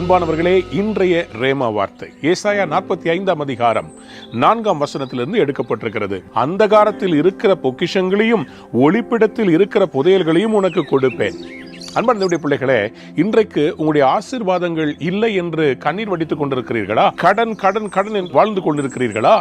அன்பானவர்களே, இன்றைய ரேமா வார்த்தை ஏசாயா 45ஆம் அதிகாரம் 4ஆம் வசனத்திலிருந்து எடுக்கப்பட்டிருக்கிறது. அந்தகாரத்தில் இருக்கிற பொக்கிஷங்களையும் ஒளிப்பிடத்தில் இருக்கிற புதையல்களையும் உனக்கு கொடுப்பேன். அன்பான பிள்ளைகளே, இன்றைக்கு உங்களுடைய ஆசீர்வாதங்கள் இல்லை என்று கண்ணீர் வடித்துக் கொண்டிருக்கிறீர்களா? கடன் கடன் கடன் வாழ்ந்து கொண்டிருக்கிறீர்களா?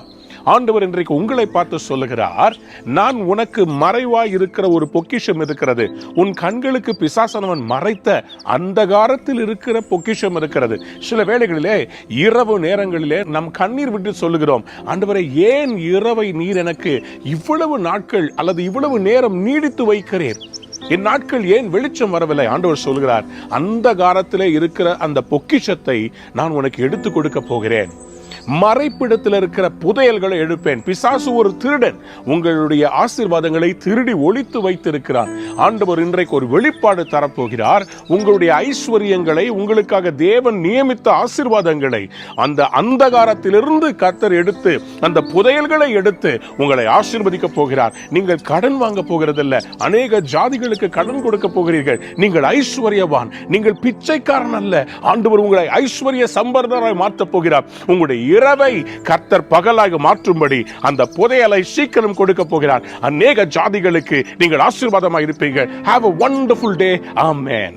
ஆண்டவர் இன்றைக்கு உங்களை பார்த்து சொல்லுகிறார், நான் உனக்கு மறைவாய் இருக்கிற ஒரு பொக்கிஷம் இருக்கிறது. உன் கண்களுக்கு பிசாசானவன் மறைத்த அந்தகாரத்தில் இருக்கிற பொக்கிஷம் இருக்கிறது. சில வேளைகளிலே இரவு நேரங்களிலே நம் கண்ணீர் விட்டு சொல்லுகிறோம், ஆண்டவரே, ஏன் இரவை நீர் எனக்கு இவ்வளவு நாட்கள் அல்லது இவ்வளவு நேரம் நீடித்து வைக்கிறீர்? என் நாட்கள் ஏன் வெளிச்சம் வரவில்லை? ஆண்டவர் சொல்கிறார், அந்த காலத்திலே இருக்கிற அந்த பொக்கிஷத்தை நான் உனக்கு எடுத்துக் கொடுக்க போகிறேன். மறைப்பிடத்தில் இருக்கிற புதையல்களை எடுப்பேன். பிசாசு ஒரு திருடன், உங்களுடைய ஆசீர்வாதங்களை திருடி ஒளித்து வைத்திருக்கிறான். ஆண்டவர் இன்றைக்கு ஒரு வெளிப்பாடு தரப்போகிறார். உங்களுடைய ஐஸ்வர்யங்களை, உங்களுக்காக தேவன் நியமித்த ஆசீர்வாதங்களை அந்த அந்தகாரத்திலிருந்து கர்த்தர் எடுத்து, அந்த புதையல்களை எடுத்து உங்களை ஆசீர்வதிக்க போகிறார். நீங்கள் கடன் வாங்க போகிறதில்ல, அநேக ஜாதிகளுக்கு கடன் கொடுக்க போகிறீர்கள். நீங்கள் ஐஸ்வர்யவான், நீங்கள் பிச்சைக்காரன் அல்ல. ஆண்டவர் உங்களை ஐஸ்வர்ய சம்பர்தராய் மாற்றப் போகிறார். உங்களுடைய இரவை கர்த்தர் பகலாக மாற்றும்படி அந்த புதையலை சீக்கிரம் கொடுக்க போகிறார். அநேக ஜாதிகளுக்கு நீங்கள் ஆசீர்வாதமாக இருப்பீர்கள். Have a wonderful day. Amen.